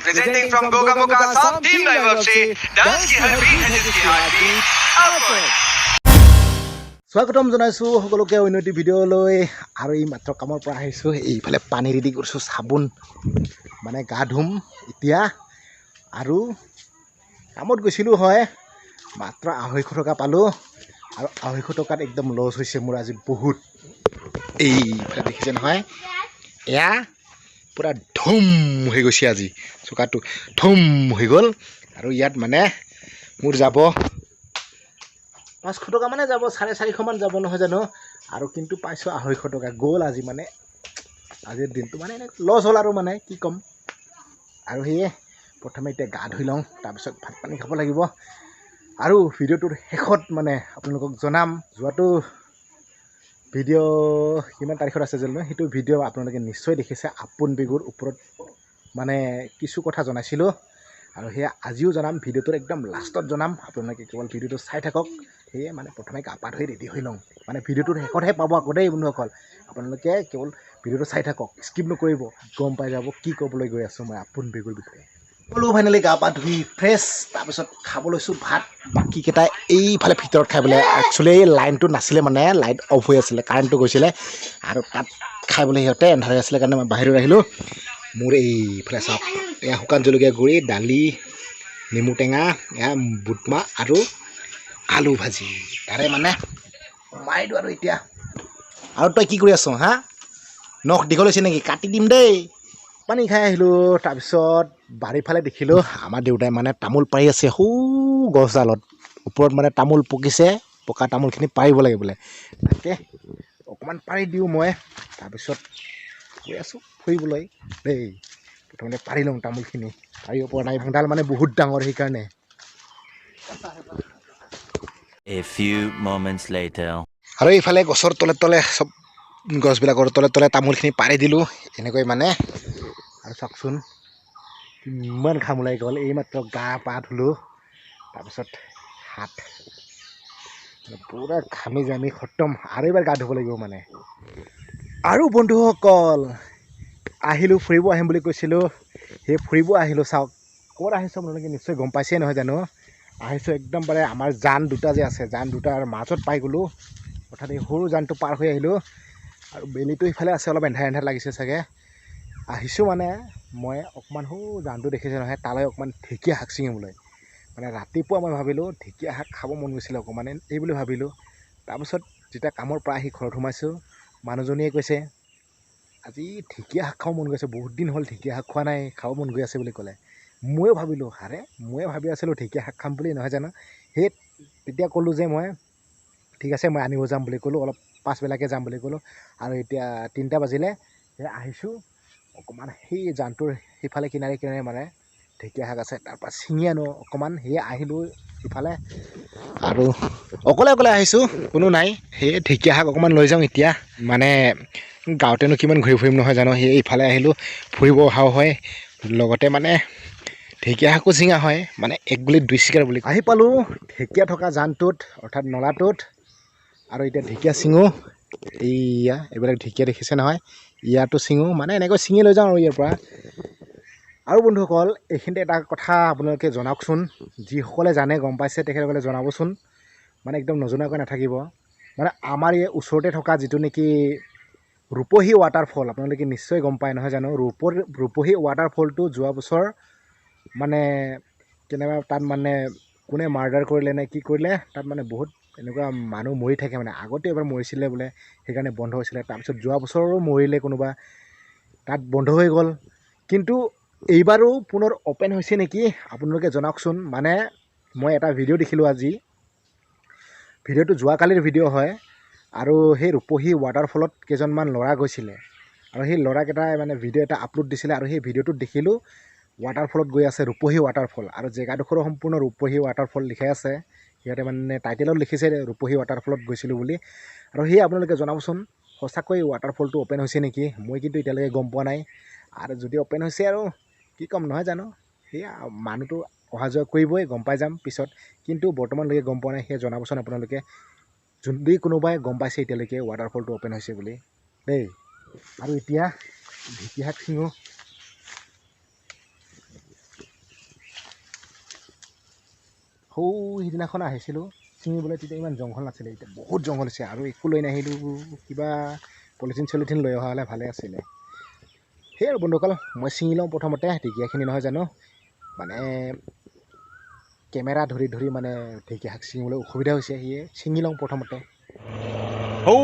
Presenting from Gogamuka Assam, Team Diversity, dance ki har beat hai jiski heartbeat, upward. স্বাগতম জনাইছো সকলোকে উন্নতি ভিডিঅ'লৈ আৰু এই মাত্ৰ কামৰ পৰা আহিছো এইফালে পানী ৰেডি কৰিছো সাবুন মানে গা ধুম এতিয়া আৰু কামত গৈছিলো হয় মাত্ৰ 250 টকা পালো আৰু 250 টকাত একদম লছ হৈছে মোৰ আজি বহুত এইফালে দেখিছে নহয় এয়া পুৰা ধুম হৈ গৈছে আজি চকাটো ধুম হৈ গ'ল আৰু ইয়াত মানে মোৰ যাব 500 টকা মানে যাব 450 মান যাব নহয় জানো আৰু কিন্তু পাইছো 250 টকা গ'ল আজি মানে আজিৰ দিনটো মানে লছ হ'ল আৰু মানে কি কম আৰু হেয়ে প্ৰথমে এতিয়া গা ধুই লওঁ তাৰপিছত ভাত পানী খাব লাগিব আৰু ভিডিঅ'টোৰ শেষত মানে আপোনালোকক জনাম যোৱাটো ভিডিঅ' কিমান তাৰিখত আছে জানো সেইটো ভিডিঅ' আপোনালোকে নিশ্চয় দেখিছে আপোন বেগুৰ ওপৰত মানে কিছু কথা জনাইছিলোঁ আৰু হেয়া আজিও জনাম ভিডিঅ'টোৰ একদম লাষ্টত জনাম আপোনালোকে কেৱল ভিডিঅ'টো চাই থাকক সেয়ে মানে প্ৰথমে গা পা ধুই ৰেডি হৈ লওঁ মানে ভিডিঅ'টোৰ শেষতহে পাব আকৌ দেই বন্ধুসকল আপোনালোকে কেৱল ভিডিঅ'টো চাই থাকক স্কিপ নকৰিব গম পাই যাব কি ক'বলৈ গৈ আছোঁ মই আপোন বেগুৰ বিষয়ে সকলো ফাইনেলি গা পা ধুই ফ্ৰেছ তাৰপিছত খাব লৈছোঁ ভাত বাকীকেইটা এইফালে ভিতৰত খাই বোলে একচুৱেলি এই লাইনটো নাছিলে মানে লাইট অফ হৈ আছিলে কাৰেণ্টটো গৈছিলে আৰু তাত খাই বোলে সিহঁতে এন্ধাৰ আছিলে কাৰণে মই বাহিৰত আহিলোঁ মোৰ এইফালে চাওক এয়া শুকান জলকীয়া গুড়ি দালি নেমু টেঙা এয়া বুটমাহ আৰু আলু ভাজি তাৰে মানে মাৰি দিওঁ আৰু এতিয়া আৰু তই কি কৰি আছ হা নখ দীঘল হৈছে নেকি কাটি দিম দেই পানী খাই আহিলোঁ তাৰপিছত বাৰীফালে দেখিলোঁ আমাৰ দেউতাই মানে তামোল পাৰি আছে সৌ গছডালত ওপৰত মানে তামোল পকিছে পকা তামোলখিনি পাৰিব লাগে বোলে তাকে অকণমান পাৰি দিওঁ মই তাৰপিছত গৈ আছোঁ ফুৰিবলৈ দেই প্ৰথমতে পাৰি লওঁ তামোলখিনি পাৰিব পৰা নাই ভাঙডাল মানে বহুত ডাঙৰ সেইকাৰণে A few moments later. আৰু এইফালে গছৰ তলে তলে চব গছবিলাকৰ তলে তলে তামোলখিনি পাৰি দিলোঁ এনেকৈ মানে আৰু চাওকচোন কিমান ঘাম ওলাই গ'ল এইমাত্ৰ গা পা ধুলোঁ তাৰপিছত হাত পূৰা ঘামি জামি খতম আৰু এবাৰ গা ধুব লাগিব মানে আৰু বন্ধুসকল আহিলোঁ ফুৰিব আহিম বুলি কৈছিলোঁ সেই ফুৰিব আহিলোঁ চাওক ক'ত আহিছোঁ আপোনালোকে নিশ্চয় গম পাইছেই নহয় জানো আহিছোঁ একদম মানে আমাৰ জান দুটা যে আছে জান দুটাৰ মাজত পাই গ'লোঁ অৰ্থাৎ এই সৰু জানটো পাৰ হৈ আহিলোঁ আৰু বেলিটো ইফালে আছে অলপ এন্ধাৰ এন্ধাৰ লাগিছে চাগে আহিছোঁ মানে মই অকণমান সৌ জানটো দেখিছে নহয় তালৈ অকণমান ঢেকীয়া শাক ছিঙিবলৈ মানে ৰাতিপুৱা মই ভাবিলোঁ ঢেকীয়া শাক খাব মন গৈছিলে অকণমান এই বুলি ভাবিলোঁ তাৰপিছত যেতিয়া কামৰ পৰা আহি ঘৰত সোমাইছোঁ মানুহজনীয়ে কৈছে আজি ঢেকীয়া শাক খাব মন গৈছে বহুত দিন হ'ল ঢেকীয়া শাক খোৱা নাই খাব মন গৈ আছে বুলি ক'লে ময়ো ভাবিলোঁ আৰে ময়ে ভাবি আছিলোঁ ঢেকীয়া শাক খাম বুলি নহয় জানো সেই তেতিয়া ক'লোঁ যে মই ঠিক আছে মই আনিব যাম বুলি ক'লোঁ অলপ পাছবেলাকৈ যাম বুলি ক'লোঁ আৰু এতিয়া 3টা বাজিলে সেই আহিছোঁ অকণমান সেই জানটোৰ সিফালে কিনাৰে কিনাৰে মানে ঢেকীয়া শাক আছে তাৰপৰা ছিঙি আনো অকণমান সেয়ে আহিলোঁ ইফালে আৰু অকলে অকলে আহিছোঁ কোনো নাই সেয়ে ঢেকীয়া শাক অকণমান লৈ যাওঁ এতিয়া মানে গাঁৱতেনো কিমান ঘূৰি ফুৰিম নহয় জানো সেয়ে ইফালে আহিলোঁ ফুৰিব অহাও হয় লগতে মানে ঢেকীয়া শাকো ছিঙা হয় মানে এক গুলিত দুই চিকাৰ বুলি আহি পালোঁ ঢেকীয়া থকা জানটোত অৰ্থাৎ নলাটোত আৰু এতিয়া ঢেকীয়া ছিঙো এইয়া এইবিলাক ঢেকীয়া দেখিছে নহয় ইয়াতো ছিঙো মানে এনেকৈ ছিঙি লৈ যাওঁ আৰু ইয়াৰ পৰা আৰু বন্ধুসকল এইখিনিতে এটা কথা আপোনালোকে জনাওকচোন যিসকলে জানে গম পাইছে তেখেতসকলে জনাবচোন মানে একদম নজনাকৈ নাথাকিব মানে আমাৰ এই ওচৰতে থকা যিটো নেকি ৰূপহী ৱাটাৰফল আপোনালোকে নিশ্চয় গম পায় নহয় জানো ৰূপহী ৱাটাৰফলটো যোৱা বছৰ মানে কেনেবা তাত মানে কোনে মাৰ্ডাৰ কৰিলে নে কি কৰিলে তাত মানে বহুত এনেকুৱা মানুহ মৰি থাকে মানে আগতে এবাৰ মৰিছিলে বোলে সেইকাৰণে বন্ধ হৈছিলে তাৰপিছত যোৱা বছৰো মৰিলে কোনোবা তাত বন্ধ হৈ গ'ল কিন্তু এইবাৰো পুনৰ অ'পেন হৈছে নেকি আপোনালোকে জনাওকচোন মানে মই এটা ভিডিঅ' দেখিলোঁ আজি ভিডিঅ'টো যোৱাকালিৰ ভিডিঅ' হয় আৰু সেই ৰূপহী ৱাটাৰফলত কেইজনমান ল'ৰা গৈছিলে আৰু সেই ল'ৰাকেইটাই মানে ভিডিঅ' এটা আপলোড দিছিলে আৰু সেই ভিডিঅ'টোত দেখিলোঁ ৱাটাৰফলত গৈ আছে ৰূপহী ৱাটাৰফল আৰু জেগাডোখৰো সম্পূৰ্ণ ৰূপহী ৱাটাৰফল লিখাই আছে সিহঁতে মানে টাইটেলত লিখিছে ৰূপহী ৱাটাৰফলত গৈছিলোঁ বুলি আৰু সেয়ে আপোনালোকে জনাবচোন সঁচাকৈ ৱাটাৰফলটো অ'পেন হৈছে নেকি মই কিন্তু এতিয়ালৈকে গম পোৱা নাই আৰু যদি অ'পেন হৈছে আৰু কি ক'ম নহয় জানো সেয়া মানুহটো অহা যোৱা কৰিবই গম পাই যাম পিছত কিন্তু বৰ্তমানলৈকে গম পোৱা নাই সেয়া জনাবচোন আপোনালোকে যদি কোনোবাই গম পাইছে এতিয়ালৈকে ৱাটাৰফলটো অ'পেন হৈছে বুলি দেই আৰু এতিয়া ঢেকীয়া শাক ছিঙো সৌ সিদিনাখন আহিছিলোঁ ছিঙিবলৈ, তেতিয়া ইমান জংঘল নাছিলে, এতিয়া বহুত জংঘল হৈছে। আৰু একো লৈ নাহিলোঁ, কিবা পলিথিন চলিথিন লৈ অহা হ'লে ভালে আছিলে। সেই আৰু বন্ধুসকল, মই ছিঙি লওঁ প্ৰথমতে ঢেকীয়াখিনি, নহয় জানো, মানে কেমেৰা ধৰি ধৰি মানে ঢেকীয়া শাক ছিঙিবলৈ অসুবিধা হৈছে, সেয়ে ছিঙি লওঁ প্ৰথমতে। সৌ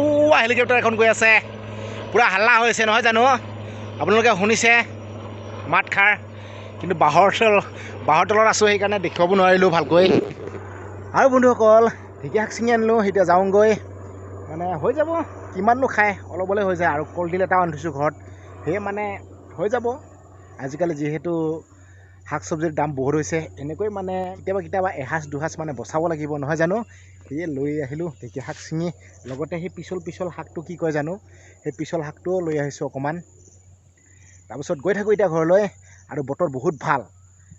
হেলিকপ্টাৰ এখন গৈ আছে, পূৰা হাল্লা হৈছে, নহয় জানো, আপোনালোকে শুনিছে মাতষাৰ। কিন্তু বাঁহৰ তলত আছোঁ, সেইকাৰণে দেখুৱাব নোৱাৰিলোঁ ভালকৈ। আৰু বন্ধুসকল, ঢেকীয়া শাক ছিঙি আনিলোঁ, এতিয়া যাওঁগৈ। মানে হৈ যাব, কিমাননো খায়, অলপ হ'লে হৈ যায়। আৰু কলডিল এটাও আনি থৈছোঁ ঘৰত, সেয়ে মানে হৈ যাব। আজিকালি যিহেতু শাক চব্জিৰ দাম বহুত হৈছে, এনেকৈ মানে কেতিয়াবা এসাঁজ দুসাঁজ মানে বচাব লাগিব, নহয় জানো। সেয়ে লৈ আহিলোঁ ঢেকীয়া শাক ছিঙি, লগতে সেই পিছল শাকটো কি কয় জানো, সেই পিছল শাকটোও লৈ আহিছোঁ অকণমান। তাৰপিছত গৈ থাকোঁ এতিয়া ঘৰলৈ। আৰু বতৰ বহুত ভাল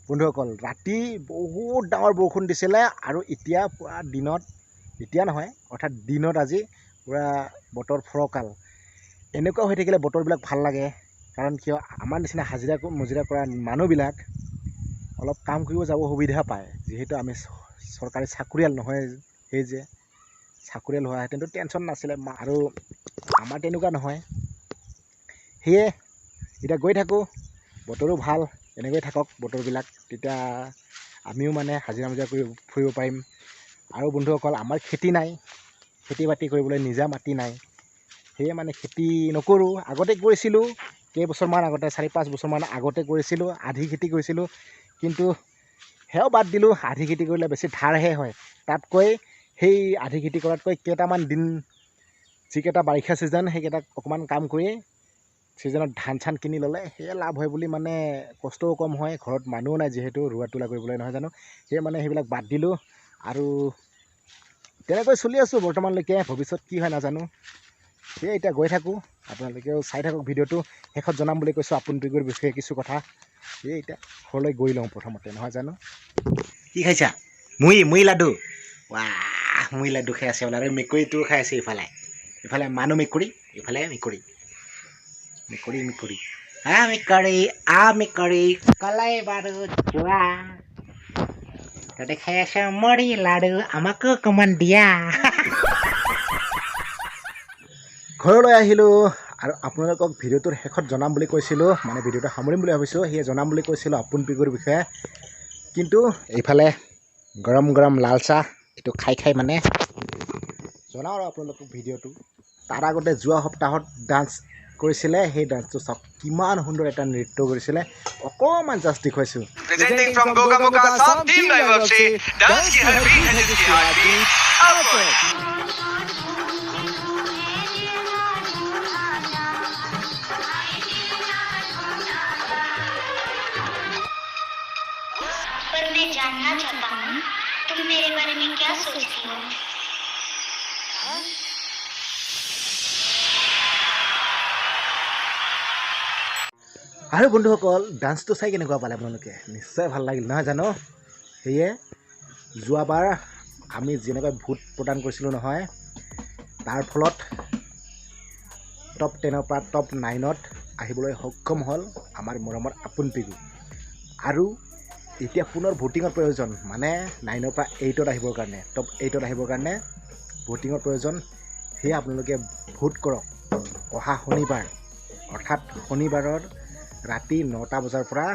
বন্ধুসকল, ৰাতি বহুত ডাঙৰ বৰষুণ দিছিলে, আৰু এতিয়া পূৰা দিনত, এতিয়া নহয় অৰ্থাৎ দিনত আজি পূৰা বতৰ ফৰকাল। এনেকুৱা হৈ থাকিলে বতৰবিলাক ভাল লাগে, কাৰণ কিয়, আমাৰ নিচিনা হাজিৰা মজিৰা কৰা মানুহবিলাক অলপ কাম কৰিব যাব সুবিধা পায়। যিহেতু আমি চৰকাৰী চাকৰিয়াল নহয়, সেই যে চাকৰিয়াল হোৱাহেঁতেনতো টেনশ্যন নাছিলে, আৰু আমাৰ তেনেকুৱা নহয়। সেয়ে এতিয়া গৈ থাকোঁ, বতৰো ভাল, এনেকৈ থাকক বতৰবিলাক, তেতিয়া আমিও মানে হাজিৰা মজিৰা কৰি ফুৰিব পাৰিম। আৰু বন্ধুসকল, আমাৰ খেতি নাই, খেতি বাতি কৰিবলৈ নিজা মাটি নাই, সেয়ে মানে খেতি নকৰোঁ। আগতে কৰিছিলোঁ, কেইবছৰমান আগতে, 4-5 বছৰমান আগতে কৰিছিলোঁ, আধি খেতি কৰিছিলোঁ, কিন্তু সেয়াও বাদ দিলোঁ। আধি খেতি কৰিলে বেছি ধাৰহে হয়, তাতকৈ সেই আধি খেতি কৰাতকৈ কেইটামান দিন, যিকেইটা বাৰিষা ছিজন, সেইকেইটা অকণমান কাম কৰি ছিজনত ধান চান কিনি ল'লে সেয়ে লাভ হয় বুলি, মানে কষ্টও কম হয়, ঘৰত মানুহো নাই যিহেতু ৰোৱা তোলা কৰিবলৈ, নহয় জানো। সেয়ে মানে সেইবিলাক বাদ দিলোঁ, আৰু তেনেকৈ চলি আছোঁ বৰ্তমানলৈকে। ভৱিষ্যত কি হয় নাজানো। সেয়ে এতিয়া গৈ থাকোঁ, আপোনালোকেও চাই থাকক ভিডিঅ'টো। শেষত জনাম বুলি কৈছোঁ আপোন পিগুৰ বিষয়ে কিছু কথা। সেয়ে এতিয়া ঘৰলৈ গৈ লওঁ প্ৰথমতে, নহয় জানো। কি খাইছা? মুড়ি লাডু। ৱাহ, মুড়ি লাডু খাই আছে বোলে। আৰু মেকুৰীটোও খাই আছে ইফালে মানুহ মেকুৰী, ইফালে মেকুৰী। মেকুৰী কলাই বাৰু যোৱা, তাতে খাই আছে মুড়ি লাডু, আমাকো অকণমান দিয়া। ঘৰলৈ আহিলোঁ, আৰু আপোনালোকক ভিডিঅ'টোৰ শেষত জনাম বুলি কৈছিলোঁ, মানে ভিডিঅ'টো সামৰিম বুলি ভাবিছোঁ, সেয়ে জনাম বুলি কৈছিলোঁ আপোন পিগুৰ বিষয়ে। কিন্তু এইফালে গৰম গৰম লাল চাহ, এইটো খাই মানে জনাওঁ আৰু আপোনালোকক ভিডিঅ'টো। তাৰ আগতে যোৱা সপ্তাহত ডান্স কৰিছিলে, সেই ডান্সটো চাওক, কিমান সুন্দৰ এটা নৃত্য কৰিছিলে, অকণমান জাষ্ট দেখুৱাইছোঁ। Presenting from Gogamuka Assam, Team Diversity, dance ki har beat hai jiski heartbeat, upward. पर मैं जानना चाहता हूँ तुम मेरे बारे में क्या सोचती हो। আৰু বন্ধুসকল, ডান্সটো চাই কেনেকুৱা পালে আপোনালোকে? নিশ্চয় ভাল লাগিল, নহয় জানো। সেয়ে যোৱাবাৰ আমি যেনেকৈ ভোট প্ৰদান কৰিছিলোঁ নহয়, তাৰ ফলত টপ 10ৰ পৰা টপ 9ত আহিবলৈ সক্ষম হ'ল আমাৰ মৰমৰ আপোন পিগু। আৰু এতিয়া পুনৰ ভোটিঙৰ প্ৰয়োজন, মানে 9ৰ পৰা 8ত আহিবৰ কাৰণে, টপ 8ত আহিবৰ কাৰণে ভোটিঙৰ প্ৰয়োজন। সেয়ে আপোনালোকে ভোট কৰক। অহা শনিবাৰ, অৰ্থাৎ শনিবাৰৰ ৰাতি 9টা বজাৰ পৰা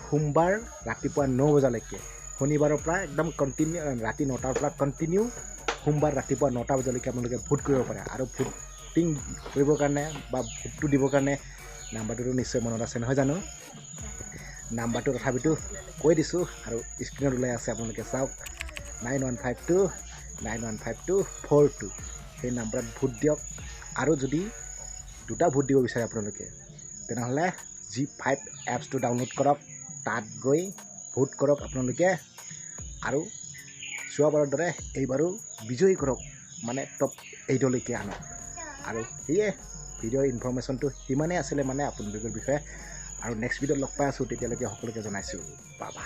সোমবাৰ ৰাতিপুৱা 9 বজালৈকে, শনিবাৰৰ পৰা একদম কণ্টিনিউ, ৰাতি 9টাৰ পৰা কণ্টিনিউ সোমবাৰ ৰাতিপুৱা 9টা বজালৈকে আপোনালোকে ভোট কৰিব পাৰে। আৰু ভোটিং কৰিবৰ কাৰণে বা ভোটটো দিবৰ কাৰণে নাম্বাৰটোতো নিশ্চয় মনত আছে, নহয় জানো। নাম্বাৰটো তথাপিতো কৈ দিছোঁ, আৰু স্ক্ৰীণত ওলাই আছে, আপোনালোকে চাওক, 9152915242। সেই নাম্বাৰত ভোট দিয়ক। আৰু যদি দুটা ভোট দিব বিচাৰে আপোনালোকে, তেনেহ'লে G5 এপছটো ডাউনলোড কৰক, তাত গৈ ভোট কৰক আপোনালোকে, আৰু যোৱাবাৰৰ দৰে এইবাৰো বিজয়ী কৰক, মানে টপ 8লৈকে আনক। আৰু সেয়ে ভিডিঅ'ৰ ইনফৰমেশ্যনটো সিমানেই আছিলে, মানে আপোন পিগুৰ বিষয়ে। আৰু নেক্সট ভিডিঅ'ত লগ পাই আছোঁ, তেতিয়ালৈকে সকলোকে জনাইছোঁ বাবা।